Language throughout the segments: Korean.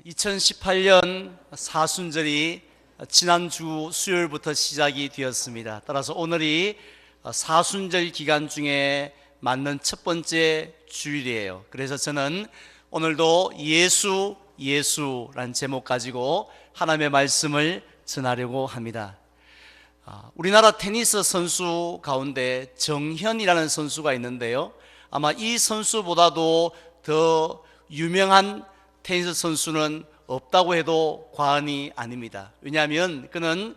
2018년 사순절이 지난주 수요일부터 시작이 되었습니다. 따라서 오늘이 사순절 기간 중에 맞는 첫 번째 주일이에요. 그래서 저는 오늘도 예수라는 제목 가지고 하나님의 말씀을 전하려고 합니다. 우리나라 테니스 선수 가운데 정현이라는 선수가 있는데요, 아마 이 선수보다도 더 유명한 테니스 선수는 없다고 해도 과언이 아닙니다. 왜냐하면 그는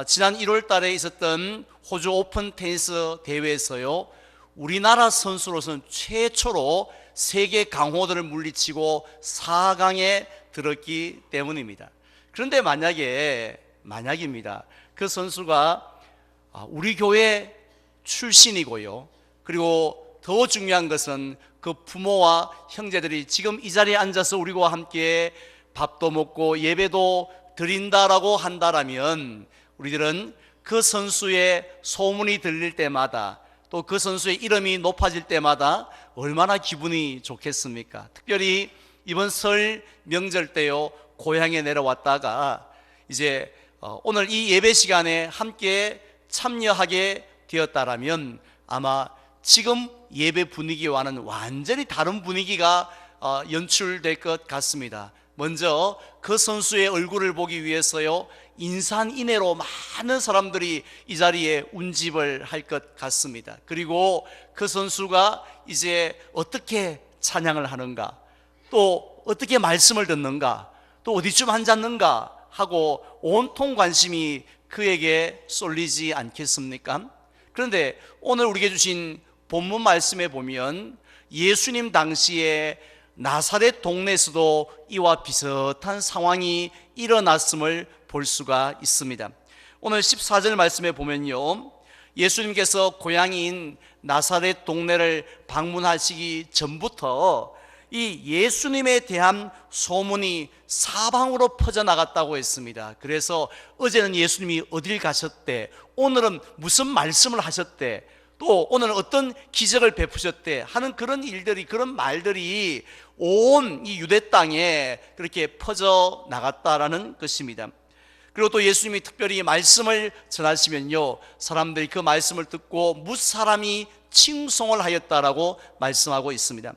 지난 1월 달에 있었던 호주 오픈 테니스 대회에서요, 우리나라 선수로서는 최초로 세계 강호들을 물리치고 4강에 들었기 때문입니다. 그런데 만약입니다, 그 선수가 우리 교회 출신이고요, 그리고 더 중요한 것은 그 부모와 형제들이 지금 이 자리에 앉아서 우리와 함께 밥도 먹고 예배도 드린다라고 한다라면, 우리들은 그 선수의 소문이 들릴 때마다, 또 그 선수의 이름이 높아질 때마다 얼마나 기분이 좋겠습니까? 특별히 이번 설 명절 때요, 고향에 내려왔다가 이제 오늘 이 예배 시간에 함께 참여하게 되었다라면 아마 지금 예배 분위기와는 완전히 다른 분위기가 연출될 것 같습니다. 먼저 그 선수의 얼굴을 보기 위해서요, 인산인해로 많은 사람들이 이 자리에 운집을 할 것 같습니다. 그리고 그 선수가 이제 어떻게 찬양을 하는가, 또 어떻게 말씀을 듣는가, 또 어디쯤 앉았는가 하고 온통 관심이 그에게 쏠리지 않겠습니까? 그런데 오늘 우리에게 주신 본문 말씀에 보면 예수님 당시에 나사렛 동네에서도 이와 비슷한 상황이 일어났음을 볼 수가 있습니다. 오늘 14절 말씀에 보면요, 예수님께서 고향인 나사렛 동네를 방문하시기 전부터 이 예수님에 대한 소문이 사방으로 퍼져나갔다고 했습니다. 그래서 어제는 예수님이 어딜 가셨대, 오늘은 무슨 말씀을 하셨대, 또 오늘은 어떤 기적을 베푸셨대 하는 그런 일들이, 그런 말들이 온 이 유대 땅에 그렇게 퍼져 나갔다라는 것입니다. 그리고 또 예수님이 특별히 말씀을 전하시면요, 사람들이 그 말씀을 듣고 무사람이 칭송을 하였다라고 말씀하고 있습니다.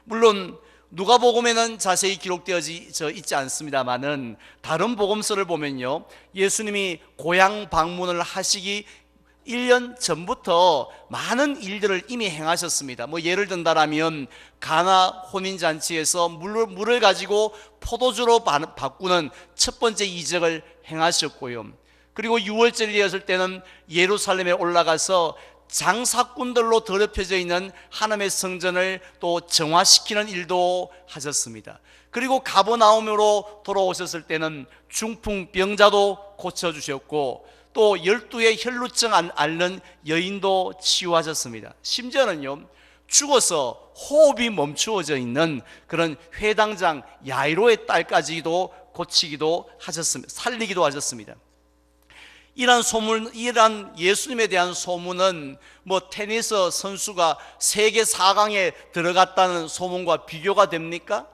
물론 누가복음에는 자세히 기록되어져 있지 않습니다만은 다른 복음서를 보면요, 예수님이 고향 방문을 하시기 1년 전부터 많은 일들을 이미 행하셨습니다. 예를 든다라면 가나 혼인잔치에서 물을 가지고 포도주로 바꾸는 첫 번째 이적을 행하셨고요, 그리고 6월절이 되었을 때는 예루살렘에 올라가서 장사꾼들로 더럽혀져 있는 하나님의 성전을 또 정화시키는 일도 하셨습니다. 그리고 가버나움으로 돌아오셨을 때는 중풍병자도 고쳐주셨고, 또 12의 혈루증 앓는 여인도 치유하셨습니다. 심지어는요, 죽어서 호흡이 멈추어져 있는 그런 회당장 야이로의 딸까지도 고치기도 하셨습니다. 살리기도 하셨습니다. 이러한 예수님에 대한 소문은 테니스 선수가 세계 4강에 들어갔다는 소문과 비교가 됩니까?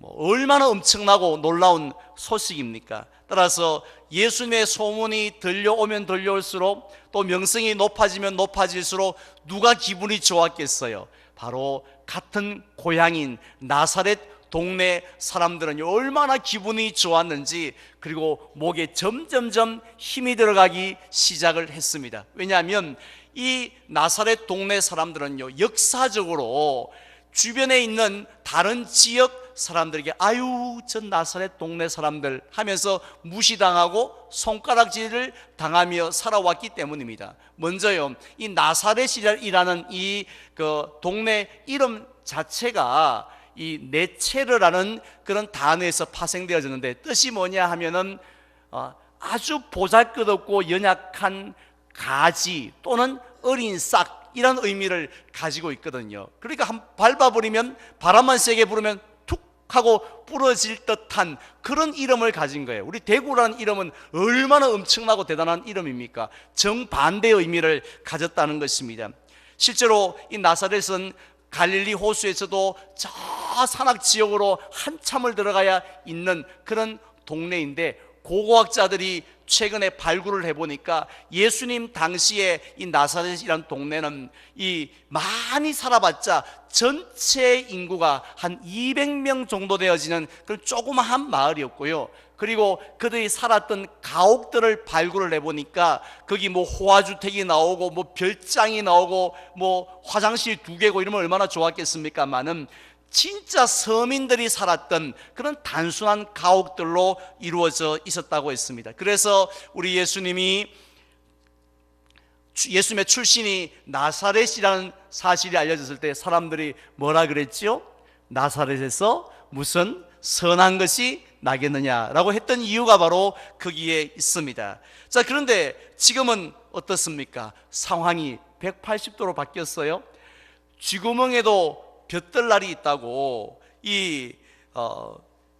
얼마나 엄청나고 놀라운 소식입니까? 따라서 예수님의 소문이 들려오면 들려올수록, 또 명성이 높아지면 높아질수록 누가 기분이 좋았겠어요? 바로 같은 고향인 나사렛 동네 사람들은 얼마나 기분이 좋았는지, 그리고 목에 점점점 힘이 들어가기 시작을 했습니다. 왜냐하면 이 나사렛 동네 사람들은요, 역사적으로 주변에 있는 다른 지역 사람들에게 아유 저 나사렛 동네 사람들 하면서 무시당하고 손가락질을 당하며 살아왔기 때문입니다. 먼저요, 이 나사렛이라는 이 동네 이름 자체가 이 네체르라는 그런 단어에서 파생되어졌는데, 뜻이 뭐냐 하면은 아주 보잘것없고 연약한 가지 또는 어린 싹, 이런 의미를 가지고 있거든요. 그러니까 밟아버리면, 바람만 세게 불으면 툭 하고 부러질 듯한 그런 이름을 가진 거예요. 우리 대구라는 이름은 얼마나 엄청나고 대단한 이름입니까? 정반대의 의미를 가졌다는 것입니다. 실제로 이 나사렛은 갈릴리 호수에서도 저 산악 지역으로 한참을 들어가야 있는 그런 동네인데, 고고학자들이 최근에 발굴을 해보니까 예수님 당시에 이 나사렛이라는 동네는 이 많이 살아봤자 전체 인구가 한 200명 정도 되어지는 그런 조그마한 마을이었고요. 그리고 그들이 살았던 가옥들을 발굴을 해보니까 거기 뭐 호화주택이 나오고 뭐 별장이 나오고 뭐 화장실 2개고 이러면 얼마나 좋았겠습니까마는 진짜 서민들이 살았던 그런 단순한 가옥들로 이루어져 있었다고 했습니다. 그래서 우리 예수님의 출신이 나사렛이라는 사실이 알려졌을 때 사람들이 뭐라 그랬죠? 나사렛에서 무슨 선한 것이 나겠느냐라고 했던 이유가 바로 거기에 있습니다. 자, 그런데 지금은 어떻습니까? 상황이 180도로 바뀌었어요. 쥐구멍에도 볕들 날이 있다고 이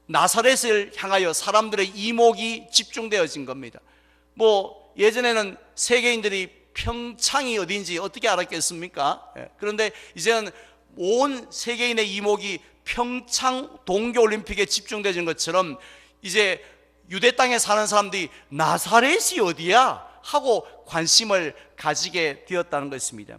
나사렛을 향하여 사람들의 이목이 집중되어진 겁니다. 뭐 예전에는 세계인들이 평창이 어딘지 어떻게 알았겠습니까? 그런데 이제는 온 세계인의 이목이 평창 동계올림픽에 집중되는 것처럼 이제 유대 땅에 사는 사람들이 나사렛이 어디야? 하고 관심을 가지게 되었다는 것입니다.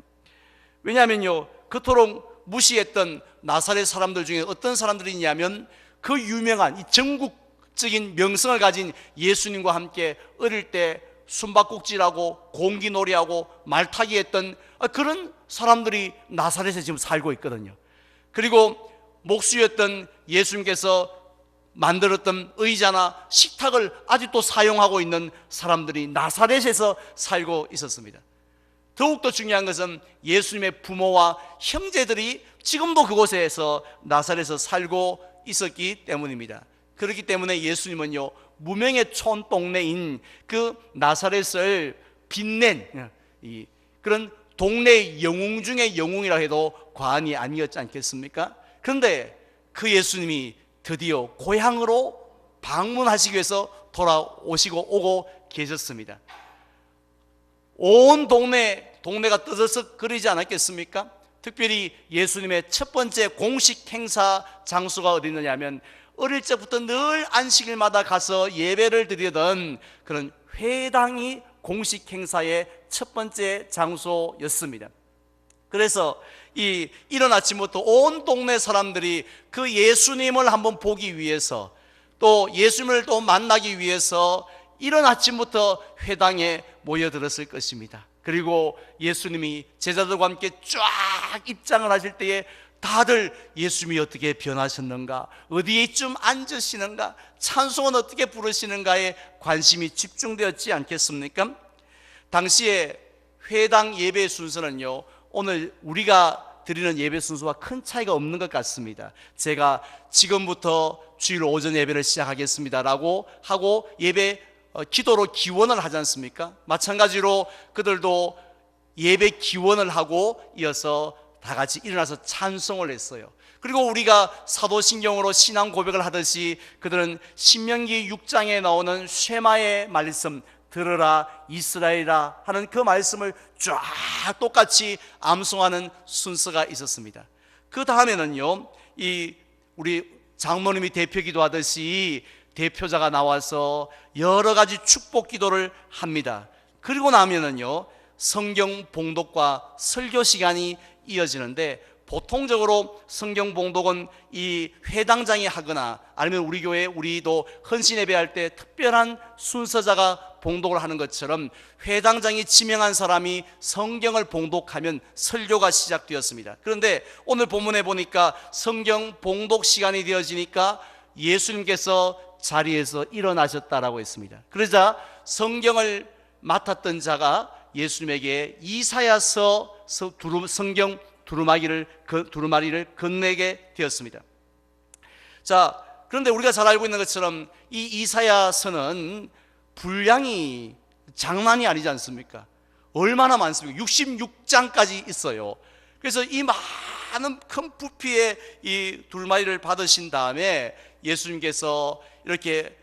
왜냐하면요, 그토록 무시했던 나사렛 사람들 중에 어떤 사람들이 있냐면 그 유명한 이 전국적인 명성을 가진 예수님과 함께 어릴 때 숨바꼭질하고 공기놀이하고 말타기 했던 그런 사람들이 나사렛에 지금 살고 있거든요. 그리고 목수였던 예수님께서 만들었던 의자나 식탁을 아직도 사용하고 있는 사람들이 나사렛에서 살고 있었습니다. 더욱더 중요한 것은 예수님의 부모와 형제들이 지금도 그곳에서 나사렛에서 살고 있었기 때문입니다. 그렇기 때문에 예수님은요, 무명의 촌동네인 그 나사렛을 빛낸 그런 동네의 영웅 중에 영웅이라 해도 과언이 아니었지 않겠습니까? 그런데 그 예수님이 드디어 고향으로 방문하시기 위해서 오고 계셨습니다. 온 동네가 떠들썩거리지 않았겠습니까? 특별히 예수님의 첫 번째 공식 행사 장소가 어디 있느냐면 어릴 적부터 늘 안식일마다 가서 예배를 드리던 그런 회당이 공식 행사의 첫 번째 장소였습니다. 그래서 이른 아침부터 온 동네 사람들이 그 예수님을 한번 보기 위해서, 또 예수님을 또 만나기 위해서 이른 아침부터 회당에 모여들었을 것입니다. 그리고 예수님이 제자들과 함께 쫙 입장을 하실 때에 다들 예수님이 어떻게 변하셨는가, 어디에 좀 앉으시는가, 찬송은 어떻게 부르시는가에 관심이 집중되었지 않겠습니까? 당시에 회당 예배 순서는요, 오늘 우리가 드리는 예배 순서와 큰 차이가 없는 것 같습니다. 제가 지금부터 주일 오전 예배를 시작하겠습니다라고 하고 기도로 기원을 하지 않습니까? 마찬가지로 그들도 예배 기원을 하고 이어서 다 같이 일어나서 찬송을 했어요. 그리고 우리가 사도신경으로 신앙 고백을 하듯이 그들은 신명기 6장에 나오는 쉐마의 말씀, 들으라 이스라엘아 하는 그 말씀을 쫙 똑같이 암송하는 순서가 있었습니다. 그 다음에는요, 우리 장모님이 대표기도 하듯이 대표자가 나와서 여러 가지 축복 기도를 합니다. 그리고 나면은요, 성경 봉독과 설교 시간이 이어지는데, 보통적으로 성경 봉독은 이 회당장이 하거나 아니면 우리 교회 우리도 헌신 예배할 때 특별한 순서자가 봉독을 하는 것처럼 회당장이 지명한 사람이 성경을 봉독하면 설교가 시작되었습니다. 그런데 오늘 본문에 보니까 성경 봉독 시간이 되어지니까 예수님께서 자리에서 일어나셨다라고 했습니다. 그러자 성경을 맡았던 자가 예수님에게 이사야서 성경 두루마리를 건네게 되었습니다. 자, 그런데 우리가 잘 알고 있는 것처럼 이 이사야서는 분량이 장난이 아니지 않습니까? 얼마나 많습니까? 66장까지 있어요. 그래서 이 많은 큰 부피의 이 두루마리를 받으신 다음에 예수님께서 이렇게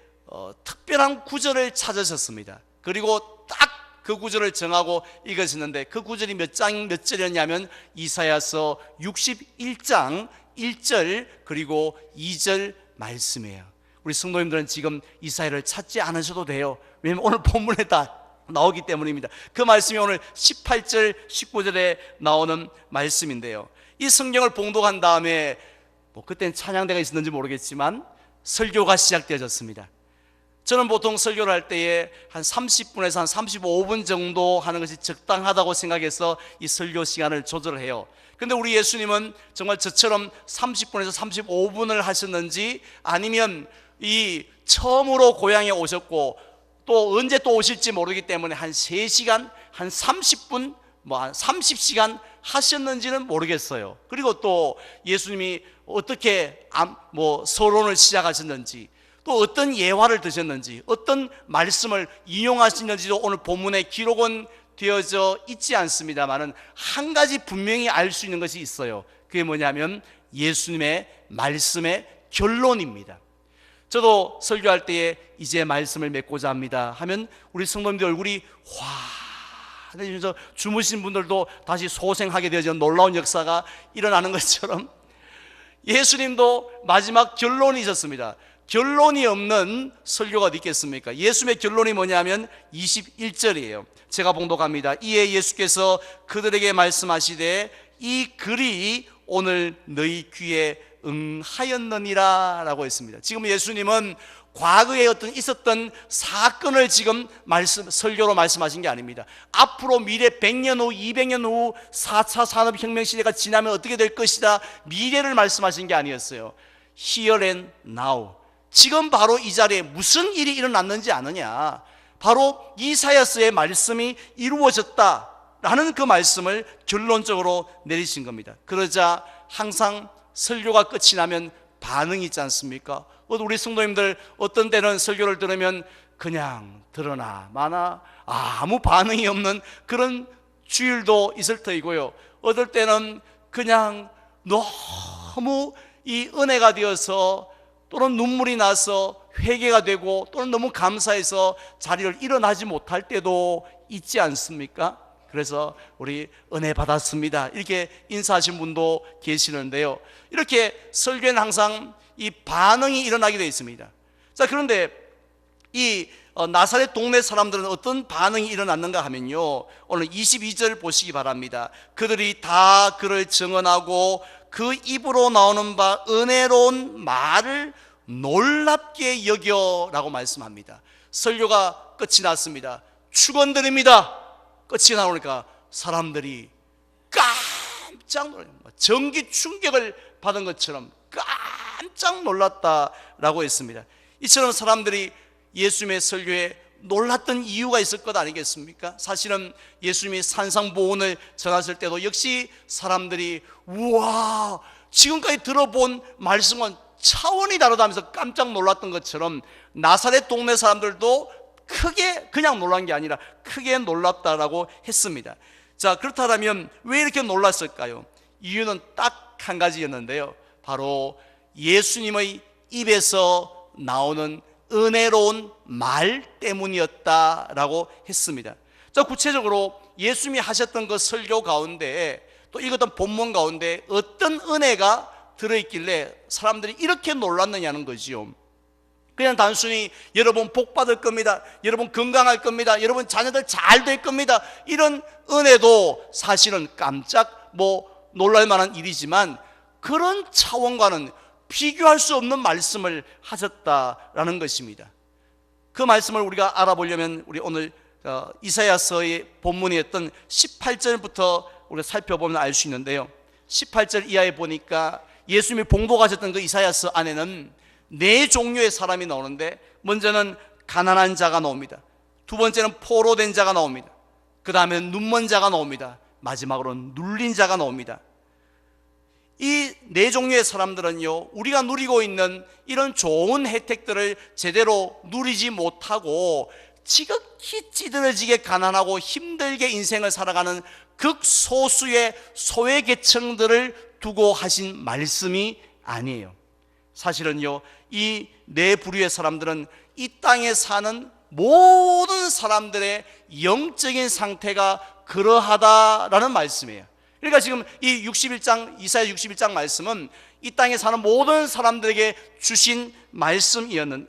특별한 구절을 찾으셨습니다. 그리고 딱 그 구절을 정하고 읽었었는데 그 구절이 몇 절이었냐면 이사야서 61장 1절 그리고 2절 말씀이에요. 우리 성도님들은 지금 이사야를 찾지 않으셔도 돼요. 왜냐하면 오늘 본문에 다 나오기 때문입니다. 그 말씀이 오늘 18절 19절에 나오는 말씀인데요, 이 성경을 봉독한 다음에 그때는 찬양대가 있었는지 모르겠지만 설교가 시작되어졌습니다. 저는 보통 설교를 할 때에 한 30분에서 한 35분 정도 하는 것이 적당하다고 생각해서 이 설교 시간을 조절해요. 근데 우리 예수님은 정말 저처럼 30분에서 35분을 하셨는지 아니면 이 처음으로 고향에 오셨고 또 언제 또 오실지 모르기 때문에 한 3시간, 한 30분, 한 30시간 하셨는지는 모르겠어요. 그리고 또 예수님이 어떻게 서론을 시작하셨는지, 또 어떤 예화를 드셨는지, 어떤 말씀을 인용하시는지도 오늘 본문에 기록은 되어져 있지 않습니다만은 한 가지 분명히 알 수 있는 것이 있어요. 그게 뭐냐면 예수님의 말씀의 결론입니다. 저도 설교할 때에 이제 말씀을 맺고자 합니다 하면 우리 성도님들 얼굴이 환해지면서 주무신 분들도 다시 소생하게 되어지는 놀라운 역사가 일어나는 것처럼 예수님도 마지막 결론이 있었습니다. 결론이 없는 설교가 어디 있겠습니까? 예수님의 결론이 뭐냐면 21절이에요. 제가 봉독합니다. 이에 예수께서 그들에게 말씀하시되 이 글이 오늘 너희 귀에 응하였느니라 라고 했습니다. 지금 예수님은 과거에 있었던 사건을 지금 설교로 말씀하신 게 아닙니다. 앞으로 미래 100년 후 200년 후 4차 산업혁명 시대가 지나면 어떻게 될 것이다, 미래를 말씀하신 게 아니었어요. Here and now, 지금 바로 이 자리에 무슨 일이 일어났는지 아느냐, 바로 이사야서의 말씀이 이루어졌다라는 그 말씀을 결론적으로 내리신 겁니다. 그러자 항상 설교가 끝이 나면 반응이 있지 않습니까? 우리 성도님들 어떤 때는 설교를 들으면 그냥 들으나 마나 아무 반응이 없는 그런 주일도 있을 터이고요, 어떨 때는 그냥 너무 이 은혜가 되어서 또는 눈물이 나서 회개가 되고 또는 너무 감사해서 자리를 일어나지 못할 때도 있지 않습니까? 그래서 우리 은혜 받았습니다 이렇게 인사하신 분도 계시는데요, 이렇게 설교는 항상 이 반응이 일어나게 되어 있습니다. 자, 그런데 이 나사렛 동네 사람들은 어떤 반응이 일어났는가 하면요, 오늘 22절 보시기 바랍니다. 그들이 다 그를 증언하고 그 입으로 나오는 바 은혜로운 말을 놀랍게 여겨라고 말씀합니다. 설교가 끝이 났습니다. 축원드립니다 끝이 나오니까 사람들이 깜짝 놀라요. 전기 충격을 받은 것처럼 깜짝 놀랐다라고 했습니다. 이처럼 사람들이 예수님의 설교에 놀랐던 이유가 있을 것 아니겠습니까? 사실은 예수님이 산상보훈을 전하실 때도 역시 사람들이 우와, 지금까지 들어본 말씀은 차원이 다르다면서 깜짝 놀랐던 것처럼 나사렛 동네 사람들도 크게 그냥 놀란 게 아니라 크게 놀랐다라고 했습니다. 자, 그렇다면 왜 이렇게 놀랐을까요? 이유는 딱 한 가지였는데요, 바로 예수님의 입에서 나오는 은혜로운 말 때문이었다라고 했습니다. 자, 구체적으로 예수님이 하셨던 그 설교 가운데 또 읽었던 본문 가운데 어떤 은혜가 들어있길래 사람들이 이렇게 놀랐느냐는 거지요. 그냥 단순히 여러분 복 받을 겁니다, 여러분 건강할 겁니다, 여러분 자녀들 잘 될 겁니다, 이런 은혜도 사실은 깜짝 놀랄 만한 일이지만 그런 차원과는 비교할 수 없는 말씀을 하셨다라는 것입니다. 그 말씀을 우리가 알아보려면 우리 오늘 이사야서의 본문이었던 18절부터 우리가 살펴보면 알 수 있는데요, 18절 이하에 보니까 예수님이 봉독하셨던 그 이사야서 안에는 4종류의 사람이 나오는데, 먼저는 가난한 자가 나옵니다. 두 번째는 포로된 자가 나옵니다. 그 다음에 눈먼 자가 나옵니다. 마지막으로는 눌린 자가 나옵니다. 이 4종류의 사람들은요, 우리가 누리고 있는 이런 좋은 혜택들을 제대로 누리지 못하고 지극히 찌들어지게 가난하고 힘들게 인생을 살아가는 극소수의 소외계층들을 두고 하신 말씀이 아니에요. 사실은요, 이 4부류의 사람들은 이 땅에 사는 모든 사람들의 영적인 상태가 그러하다라는 말씀이에요. 그러니까 지금 이 61장, 이사야 61장 말씀은 이 땅에 사는 모든 사람들에게 주신 말씀이라는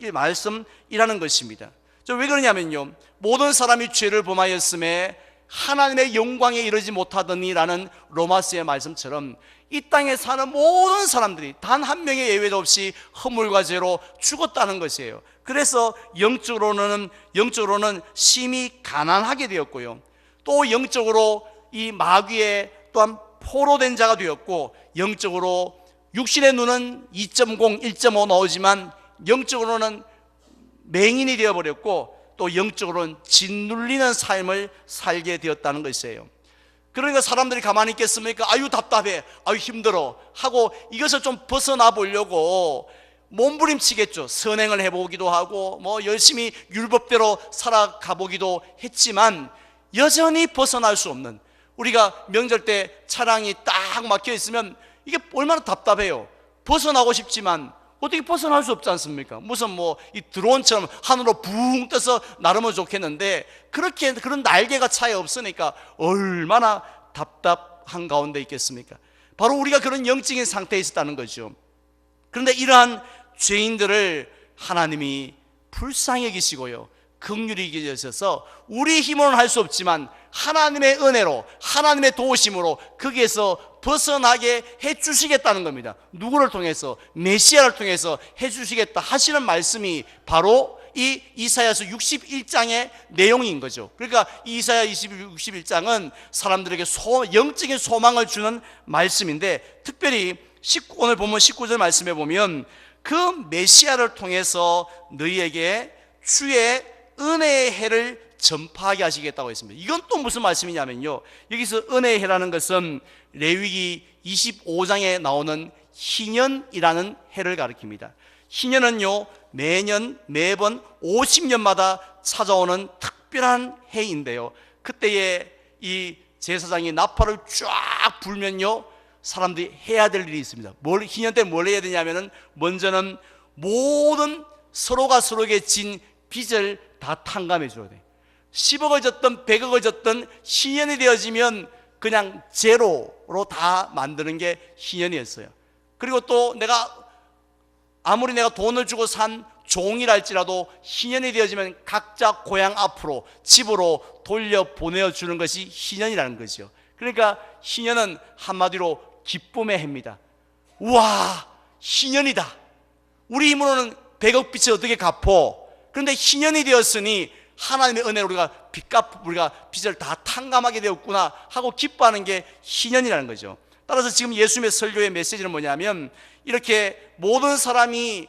것입니다. 왜 그러냐면요, 모든 사람이 죄를 범하였음에 하나님의 영광에 이르지 못하더니라는 로마서의 말씀처럼 이 땅에 사는 모든 사람들이 단 한 명의 예외도 없이 허물과 죄로 죽었다는 것이에요. 그래서 영적으로는 심히 가난하게 되었고요, 또 영적으로 이 마귀에 또한 포로된 자가 되었고, 영적으로 육신의 눈은 2.0, 1.5 나오지만 영적으로는 맹인이 되어버렸고, 또 영적으로는 짓눌리는 삶을 살게 되었다는 것이에요. 그러니까 사람들이 가만히 있겠습니까? 아유 답답해, 아유 힘들어 하고 이것을 좀 벗어나 보려고 몸부림치겠죠. 선행을 해보기도 하고 뭐 열심히 율법대로 살아가 보기도 했지만 여전히 벗어날 수 없는, 우리가 명절 때 차량이 딱 막혀 있으면 이게 얼마나 답답해요. 벗어나고 싶지만 어떻게 벗어날 수 없지 않습니까? 무슨 뭐 이 드론처럼 하늘로 붕 떠서 날으면 좋겠는데 그런 날개가 차에 없으니까 얼마나 답답한 가운데 있겠습니까? 바로 우리가 그런 영적인 상태에 있었다는 거죠. 그런데 이러한 죄인들을 하나님이 불쌍히 여기시고요, 긍휼히 여기셔서 우리 힘으로는 할 수 없지만 하나님의 은혜로, 하나님의 도우심으로 거기에서 벗어나게 해주시겠다는 겁니다. 누구를 통해서? 메시아를 통해서 해주시겠다 하시는 말씀이 바로 이 이사야서 61장의 내용인 거죠. 그러니까 이사야 61장은 사람들에게 영적인 소망을 주는 말씀인데, 특별히 오늘 보면 19절 말씀에 보면 그 메시아를 통해서 너희에게 주의 은혜의 해를 전파하게 하시겠다고 했습니다. 이건 또 무슨 말씀이냐면요, 여기서 은혜의 해라는 것은 레위기 25장에 나오는 희년이라는 해를 가리킵니다. 희년은요, 매번 50년마다 찾아오는 특별한 해인데요, 그때에 이 제사장이 나팔을 쫙 불면요, 사람들이 해야 될 일이 있습니다. 희년 때 뭘 해야 되냐면은 먼저는 모든 서로가 서로에게 진 빚을 다 탕감해 줘야 돼. 10억을 졌든 100억을 졌든 희년이 되어지면 그냥 제로로 다 만드는 게 희년이었어요. 그리고 또 아무리 내가 돈을 주고 산 종이랄지라도 희년이 되어지면 각자 고향 앞으로 집으로 돌려보내주는 것이 희년이라는 거죠. 그러니까 희년은 한마디로 기쁨의 해입니다. 우와, 희년이다. 우리 힘으로는 100억 빚을 어떻게 갚어? 그런데 희년이 되었으니 하나님의 은혜로 우리가 빚을 다 탕감하게 되었구나 하고 기뻐하는 게 희년이라는 거죠. 따라서 지금 예수님의 설교의 메시지는 뭐냐면, 이렇게 모든 사람이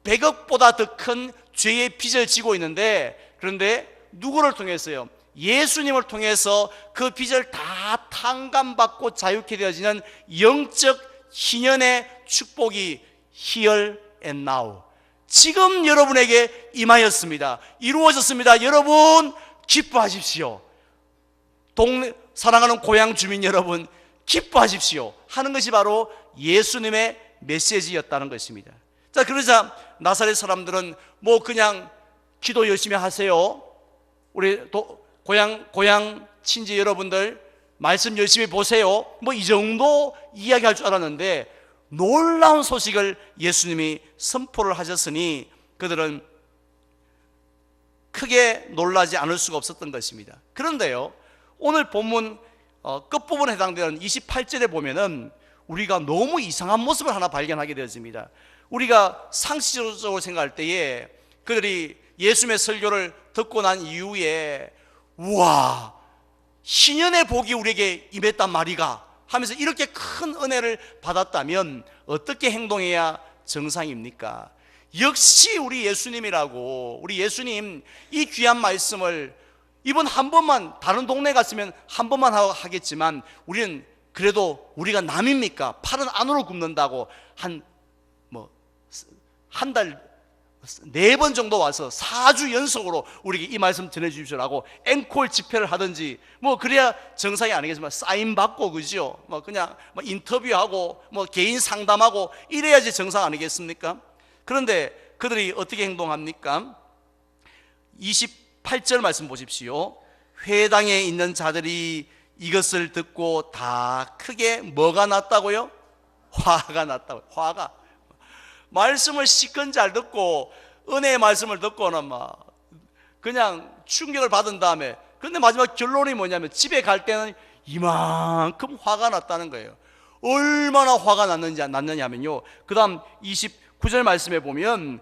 100억보다 더 큰 죄의 빚을 지고 있는데, 그런데 누구를 통해서요? 예수님을 통해서 그 빚을 다 탕감받고 자유케 되어지는 영적 희년의 축복이 here and now, 지금 여러분에게 임하였습니다. 이루어졌습니다. 여러분 기뻐하십시오. 사랑하는 고향 주민 여러분 기뻐하십시오 하는 것이 바로 예수님의 메시지였다는 것입니다. 자, 그러자 나사렛 사람들은 뭐 그냥 기도 열심히 하세요, 우리 고향 친지 여러분들 말씀 열심히 보세요, 뭐 이 정도 이야기할 줄 알았는데 놀라운 소식을 예수님이 선포를 하셨으니 그들은 크게 놀라지 않을 수가 없었던 것입니다. 그런데요, 오늘 본문 끝부분에 해당되는 28절에 보면은 우리가 너무 이상한 모습을 하나 발견하게 되었습니다. 우리가 상식적으로 생각할 때에 그들이 예수님의 설교를 듣고 난 이후에 우와, 희년의 복이 우리에게 임했단 말이가 하면서 이렇게 큰 은혜를 받았다면 어떻게 행동해야 정상입니까? 역시 우리 예수님이라고, 우리 예수님 이 귀한 말씀을 이번 한 번만, 다른 동네 갔으면 한 번만 하겠지만 우리는 그래도 우리가 남입니까? 팔은 안으로 굽는다고 한 달 4번 정도 와서 4주 연속으로 우리에게 이 말씀 전해주십시오라고 앵콜 집회를 하든지 뭐 그래야 정상이 아니겠지만 사인 받고, 그죠? 뭐 그냥 인터뷰하고 뭐 개인 상담하고 이래야지 정상 아니겠습니까? 그런데 그들이 어떻게 행동합니까? 28절 말씀 보십시오. 회당에 있는 자들이 이것을 듣고 다 크게 뭐가 났다고요? 화가 났다고요. 화가. 말씀을 시큰 잘 듣고 은혜의 말씀을 듣고는 막 그냥 충격을 받은 다음에, 근데 마지막 결론이 뭐냐면 집에 갈 때는 이만큼 화가 났다는 거예요. 얼마나 화가 났느냐면요, 그 다음 29절 말씀에 보면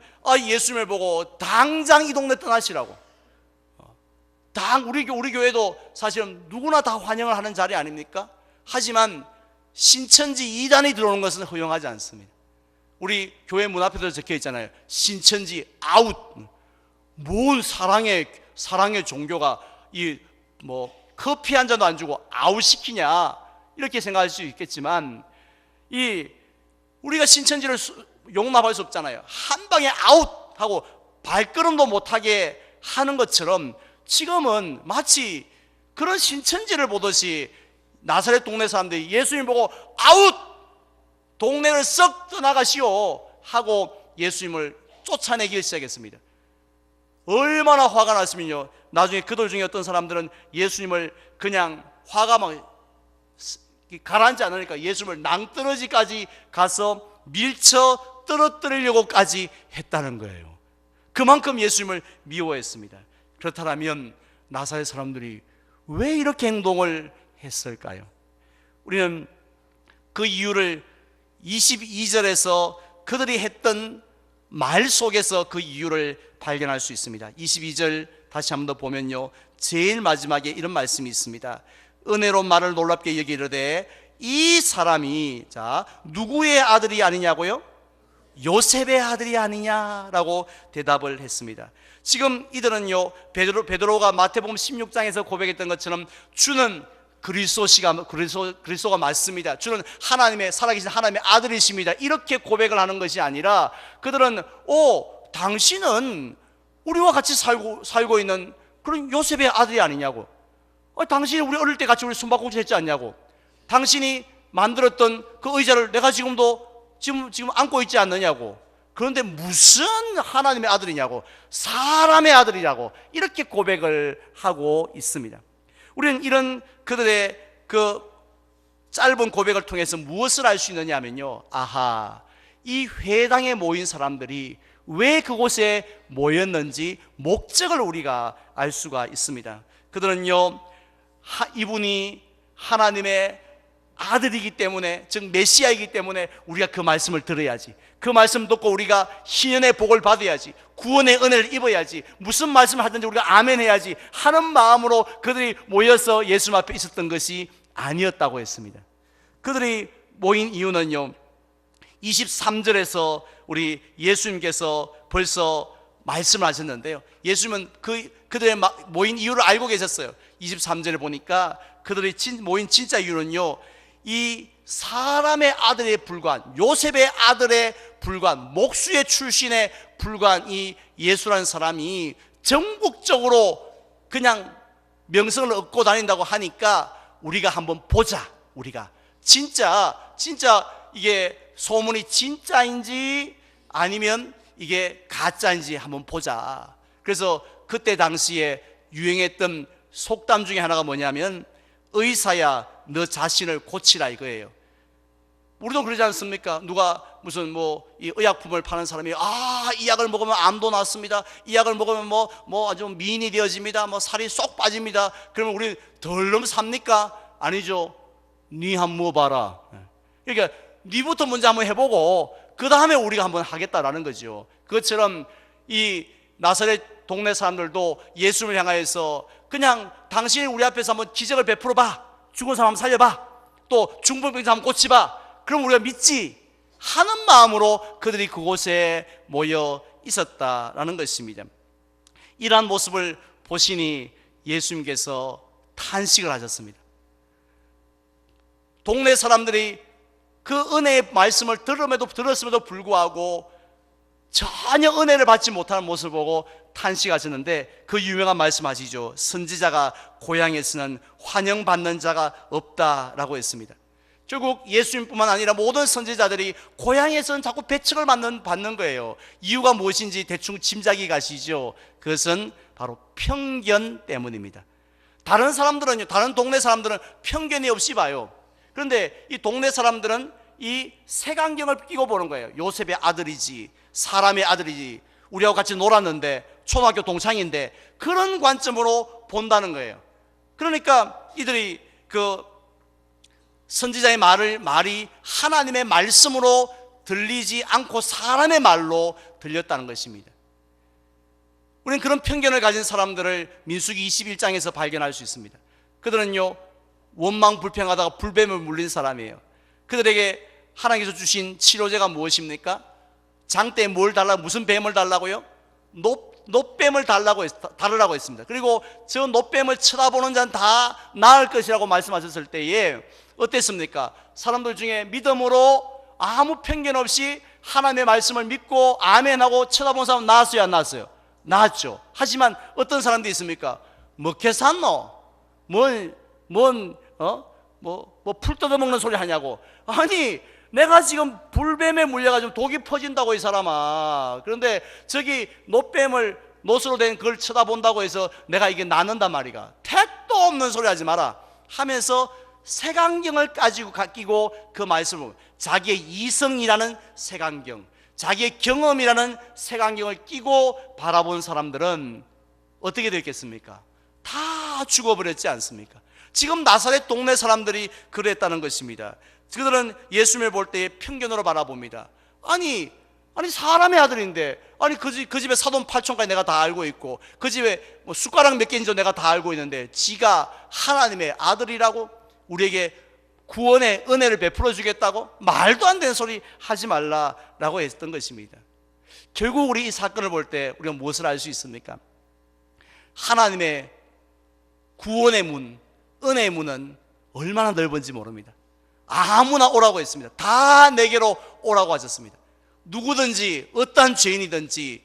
예수님을 보고 당장 이 동네 떠나시라고. 우리 교회도 사실은 누구나 다 환영을 하는 자리 아닙니까? 하지만 신천지 이단이 들어오는 것은 허용하지 않습니다. 우리 교회 문 앞에도 적혀 있잖아요. 신천지 아웃. 뭔 사랑의 종교가 커피 한 잔도 안 주고 아웃 시키냐, 이렇게 생각할 수 있겠지만 우리가 신천지를 용납할 수 없잖아요. 한 방에 아웃하고 발걸음도 못하게 하는 것처럼 지금은 마치 그런 신천지를 보듯이 나사렛 동네 사람들이 예수님 보고 아웃! 동네를 썩 떠나가시오 하고 예수님을 쫓아내기 시작했습니다. 얼마나 화가 났으면요, 나중에 그들 중에 어떤 사람들은 예수님을 그냥 화가 막 가라앉지 않으니까 예수님을 낭떠러지까지 가서 밀쳐 떨어뜨리려고까지 했다는 거예요. 그만큼 예수님을 미워했습니다. 그렇다면 나사렛 사람들이 왜 이렇게 행동을 했을까요? 우리는 그 이유를 22절에서 그들이 했던 말 속에서 그 이유를 발견할 수 있습니다. 22절 다시 한번 더 보면요, 제일 마지막에 이런 말씀이 있습니다. 은혜로 말을 놀랍게 여기르되 이 사람이 누구의 아들이 아니냐고요? 요셉의 아들이 아니냐라고 대답을 했습니다. 지금 이들은요, 베드로가 마태복음 16장에서 고백했던 것처럼 주는 그리스도가 맞습니다. 주는 하나님의 살아계신 하나님의 아들이십니다. 이렇게 고백을 하는 것이 아니라 그들은 당신은 우리와 같이 살고 있는 그런 요셉의 아들이 아니냐고. 당신이 우리 어릴 때 같이 우리 숨바꼭질 했지 않냐고. 당신이 만들었던 그 의자를 내가 지금 안고 있지 않느냐고. 그런데 무슨 하나님의 아들이냐고, 사람의 아들이라고 이렇게 고백을 하고 있습니다. 우리는 이런 그들의 그 짧은 고백을 통해서 무엇을 알 수 있느냐 하면요, 이 회당에 모인 사람들이 왜 그곳에 모였는지 목적을 우리가 알 수가 있습니다. 그들은요, 이분이 하나님의 아들이기 때문에, 즉 메시아이기 때문에 우리가 그 말씀을 들어야지, 그 말씀 듣고 우리가 희연의 복을 받아야지, 구원의 은혜를 입어야지, 무슨 말씀을 하든지 우리가 아멘 해야지 하는 마음으로 그들이 모여서 예수님 앞에 있었던 것이 아니었다고 했습니다. 그들이 모인 이유는요, 23절에서 우리 예수님께서 벌써 말씀을 하셨는데요, 예수님은 그들의 모인 이유를 알고 계셨어요. 23절에 보니까 그들이 모인 진짜 이유는요, 이 사람의 아들에 불과한, 요셉의 아들에 불과한, 목수의 출신에 불과한 이 예수라는 사람이 전국적으로 그냥 명성을 얻고 다닌다고 하니까 우리가 한번 보자. 우리가 진짜 이게 소문이 진짜인지 아니면 이게 가짜인지 한번 보자. 그래서 그때 당시에 유행했던 속담 중에 하나가 뭐냐면 의사야 너 자신을 고치라 이거예요. 우리도 그러지 않습니까? 누가 무슨 이 의약품을 파는 사람이 이 약을 먹으면 암도 낫습니다, 이 약을 먹으면 아주 미인이 되어집니다, 살이 쏙 빠집니다. 그러면 우리 덜럼 삽니까? 아니죠. 니 한번 먹어봐라. 그러니까 니부터 먼저 한번 해보고 그 다음에 우리가 한번 하겠다라는 거죠. 그것처럼 이 나사렛 동네 사람들도 예수님을 향하여서 그냥 당신이 우리 앞에서 한번 기적을 베풀어봐, 죽은 사람 한번 살려봐, 또 중풍병자 한번 고치봐, 그럼 우리가 믿지 하는 마음으로 그들이 그곳에 모여 있었다라는 것입니다. 이러한 모습을 보시니 예수님께서 탄식을 하셨습니다. 동네 사람들이 그 은혜의 말씀을 들었음에도 불구하고 전혀 은혜를 받지 못하는 모습을 보고 탄식하셨는데, 그 유명한 말씀 아시죠? 선지자가 고향에서는 환영받는 자가 없다라고 했습니다. 결국 예수님뿐만 아니라 모든 선지자들이 고향에서는 자꾸 배척을 받는 거예요. 이유가 무엇인지 대충 짐작이 가시죠? 그것은 바로 편견 때문입니다. 다른 사람들은요, 다른 동네 사람들은 편견이 없이 봐요. 그런데 이 동네 사람들은 이 색안경을 끼고 보는 거예요. 요셉의 아들이지, 사람의 아들이지, 우리하고 같이 놀았는데, 초등학교 동창인데, 그런 관점으로 본다는 거예요. 그러니까 이들이 그 선지자의 말이 하나님의 말씀으로 들리지 않고 사람의 말로 들렸다는 것입니다. 우리는 그런 편견을 가진 사람들을 민수기 21장에서 발견할 수 있습니다. 그들은요, 원망불평하다가 불뱀을 물린 사람이에요. 그들에게 하나님께서 주신 치료제가 무엇입니까? 장대에 뭘 달라고, 무슨 뱀을 달라고요? 노뱀을 달으라고 했습니다. 그리고 저 노뱀을 쳐다보는 자는 다 나을 것이라고 말씀하셨을 때에 어땠습니까? 사람들 중에 믿음으로 아무 편견 없이 하나님의 말씀을 믿고 아멘하고 쳐다보는 사람은 나았어요, 안 나았어요? 나았죠. 하지만 어떤 사람도 있습니까? 먹게 샀노? 풀 뜯어먹는 소리 하냐고. 아니, 내가 지금 불뱀에 물려가지고 독이 퍼진다고, 이 사람아. 그런데 저기 노스로 된 그걸 쳐다본다고 해서 내가 이게 낫는단 말이가. 택도 없는 소리 하지 마라 하면서 색안경을 끼고 그 말씀을, 자기의 이성이라는 색안경, 자기의 경험이라는 색안경을 끼고 바라본 사람들은 어떻게 됐겠습니까? 다 죽어버렸지 않습니까? 지금 나사렛 동네 사람들이 그랬다는 것입니다. 그들은 예수님을 볼 때 편견으로 바라봅니다. 아니 사람의 아들인데, 아니 그 집에 사돈 8촌까지 내가 다 알고 있고, 그 집에 뭐 숟가락 몇 개인지 내가 다 알고 있는데, 지가 하나님의 아들이라고 우리에게 구원의 은혜를 베풀어 주겠다고? 말도 안 되는 소리 하지 말라라고 했던 것입니다. 결국 우리 이 사건을 볼 때 우리가 무엇을 알 수 있습니까? 하나님의 구원의 문, 은혜의 문은 얼마나 넓은지 모릅니다. 아무나 오라고 했습니다. 다 내게로 오라고 하셨습니다. 누구든지 어떠한 죄인이든지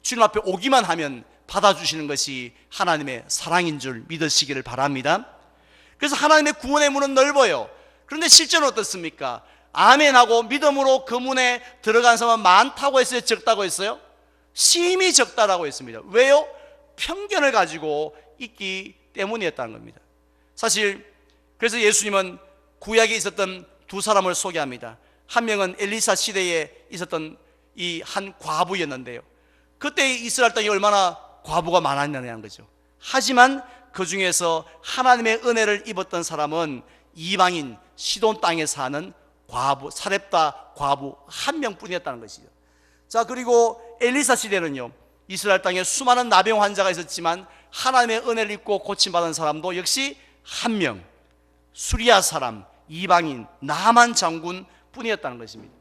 주님 앞에 오기만 하면 받아주시는 것이 하나님의 사랑인 줄 믿으시기를 바랍니다. 그래서 하나님의 구원의 문은 넓어요. 그런데 실제는 어떻습니까? 아멘하고 믿음으로 그 문에 들어간 사람은 많다고 했어요? 적다고 했어요? 심히 적다라고 했습니다. 왜요? 편견을 가지고 있기 때문이었다는 겁니다. 사실 그래서 예수님은 구약에 있었던 두 사람을 소개합니다. 한 명은 엘리사 시대에 있었던 이 한 과부였는데요, 그때 이스라엘 땅이 얼마나 과부가 많았냐는 거죠. 하지만 그 중에서 하나님의 은혜를 입었던 사람은 이방인 시돈 땅에 사는 과부, 사렙다 과부 한 명뿐이었다는 것이죠. 자, 그리고 엘리사 시대는요, 이스라엘 땅에 수많은 나병 환자가 있었지만 하나님의 은혜를 입고 고침받은 사람도 역시 한 명, 수리아 사람, 이방인 나만 장군 뿐이었다는 것입니다.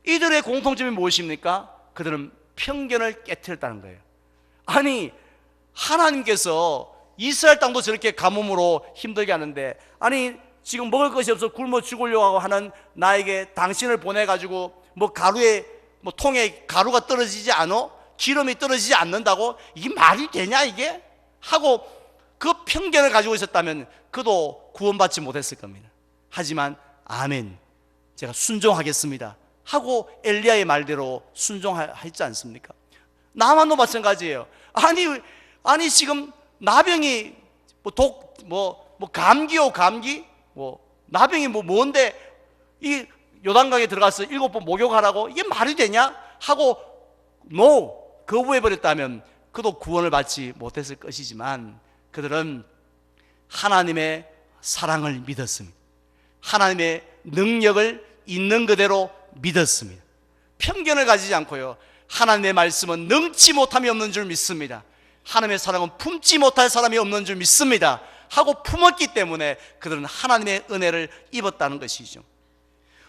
이들의 공통점이 무엇입니까? 그들은 편견을 깨트렸다는 거예요. 아니, 하나님께서 이스라엘 땅도 저렇게 가뭄으로 힘들게 하는데, 아니 지금 먹을 것이 없어 굶어 죽으려고 하는 나에게 당신을 보내가지고 가루에 통에 가루가 떨어지지 않아? 기름이 떨어지지 않는다고? 이게 말이 되냐 이게? 하고 그 편견을 가지고 있었다면 그도 구원받지 못했을 겁니다. 하지만 아멘, 제가 순종하겠습니다 하고 엘리야의 말대로 순종했지 않습니까? 나만도 마찬가지예요. 아니 지금 나병이 감기요 감기? 나병이 뭔데 이 요단강에 들어가서 7번 목욕하라고? 이게 말이 되냐? 하고 거부해버렸다면 그도 구원을 받지 못했을 것이지만 그들은 하나님의 사랑을 믿었습니다. 하나님의 능력을 있는 그대로 믿었습니다. 편견을 가지지 않고요, 하나님의 말씀은 능치 못함이 없는 줄 믿습니다. 하나님의 사랑은 품지 못할 사람이 없는 줄 믿습니다 하고 품었기 때문에 그들은 하나님의 은혜를 입었다는 것이죠.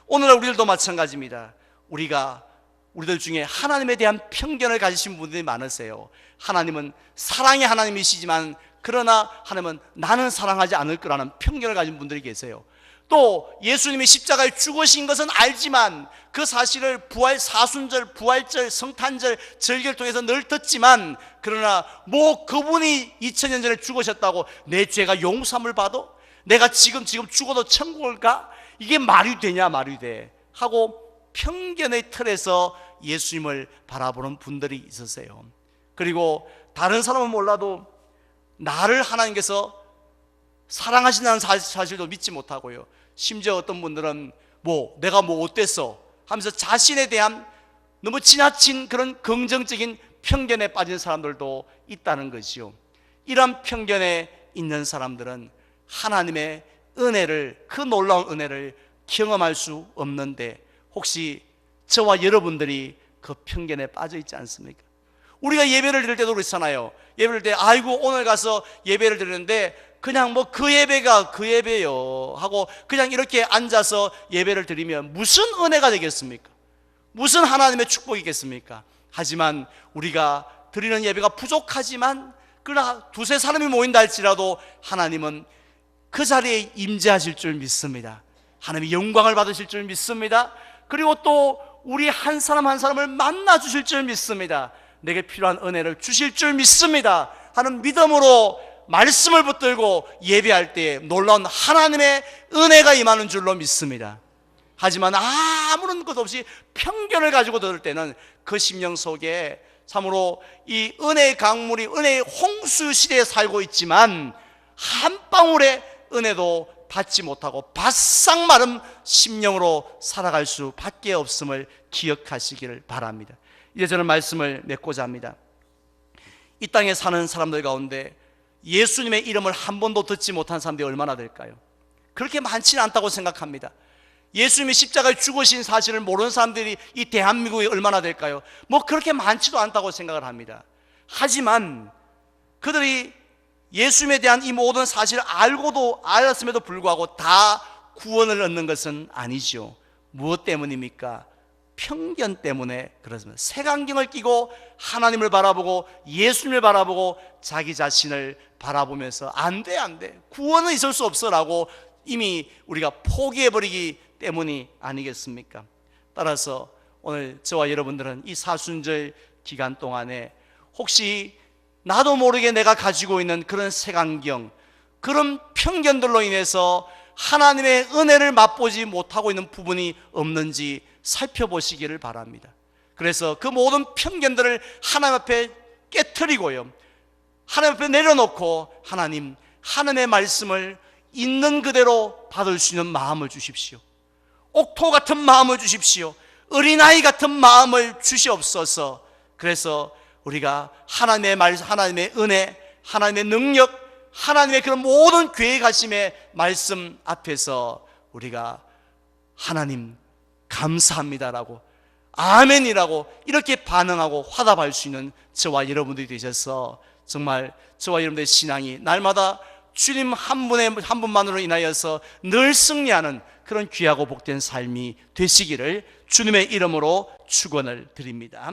오늘날 우리들도 마찬가지입니다. 우리들 중에 하나님에 대한 편견을 가지신 분들이 많으세요. 하나님은 사랑의 하나님이시지만 그러나 하나님은 나는 사랑하지 않을 거라는 편견을 가진 분들이 계세요. 또 예수님이 십자가에 죽으신 것은 알지만 그 사실을 사순절, 부활절, 성탄절, 절기를 통해서 늘 듣지만 그러나 그분이 2000년 전에 죽으셨다고 내 죄가 용서함을 받아? 내가 지금 죽어도 천국을 가? 이게 말이 되냐 말이 돼? 하고 편견의 틀에서 예수님을 바라보는 분들이 있으세요. 그리고 다른 사람은 몰라도 나를 하나님께서 사랑하신다는 사실도 믿지 못하고요, 심지어 어떤 분들은 내가 어땠어 하면서 자신에 대한 너무 지나친 그런 긍정적인 편견에 빠진 사람들도 있다는 것이요. 이런 편견에 있는 사람들은 하나님의 은혜를, 그 놀라운 은혜를 경험할 수 없는데, 혹시 저와 여러분들이 그 편견에 빠져 있지 않습니까? 우리가 예배를 드릴 때도 그렇잖아요. 예배를 드릴 때 아이고 오늘 가서 예배를 드리는데 그냥 그 예배가 그 예배요 하고 그냥 이렇게 앉아서 예배를 드리면 무슨 은혜가 되겠습니까? 무슨 하나님의 축복이겠습니까? 하지만 우리가 드리는 예배가 부족하지만 그러나 두세 사람이 모인다 할지라도 하나님은 그 자리에 임재하실 줄 믿습니다. 하나님이 영광을 받으실 줄 믿습니다. 그리고 또 우리 한 사람 한 사람을 만나 주실 줄 믿습니다. 내게 필요한 은혜를 주실 줄 믿습니다 하는 믿음으로 말씀을 붙들고 예배할 때 놀라운 하나님의 은혜가 임하는 줄로 믿습니다. 하지만 아무런 것 없이 편견을 가지고 들을 때는 그 심령 속에 참으로 이 은혜의 강물이 은혜의 홍수 시대에 살고 있지만 한 방울의 은혜도 받지 못하고 바싹 마른 심령으로 살아갈 수밖에 없음을 기억하시기를 바랍니다. 이제 저는 말씀을 맺고자 합니다. 이 땅에 사는 사람들 가운데 예수님의 이름을 한 번도 듣지 못한 사람들이 얼마나 될까요? 그렇게 많지는 않다고 생각합니다. 예수님이 십자가에 죽으신 사실을 모르는 사람들이 이 대한민국에 얼마나 될까요? 그렇게 많지도 않다고 생각을 합니다. 하지만 그들이 예수님에 대한 이 모든 사실을 알았음에도 불구하고 다 구원을 얻는 것은 아니죠. 무엇 때문입니까? 편견 때문에 그렇습니다. 색안경을 끼고 하나님을 바라보고 예수님을 바라보고 자기 자신을 바라보면서 안 돼 구원은 있을 수 없어 라고 이미 우리가 포기해버리기 때문이 아니겠습니까? 따라서 오늘 저와 여러분들은 이 사순절 기간 동안에 혹시 나도 모르게 내가 가지고 있는 그런 색안경, 그런 편견들로 인해서 하나님의 은혜를 맛보지 못하고 있는 부분이 없는지 살펴보시기를 바랍니다. 그래서 그 모든 편견들을 하나님 앞에 깨트리고요, 하나님 앞에 내려놓고 하나님의 말씀을 있는 그대로 받을 수 있는 마음을 주십시오. 옥토 같은 마음을 주십시오. 어린아이 같은 마음을 주시옵소서. 그래서 우리가 하나님의 말씀, 하나님의 은혜, 하나님의 능력, 하나님의 그런 모든 계획하심의 말씀 앞에서 우리가 하나님 감사합니다라고, 아멘이라고 이렇게 반응하고 화답할 수 있는 저와 여러분들이 되셔서 정말 저와 여러분들의 신앙이 날마다 주님 한 분만으로 인하여서 늘 승리하는 그런 귀하고 복된 삶이 되시기를 주님의 이름으로 축원을 드립니다.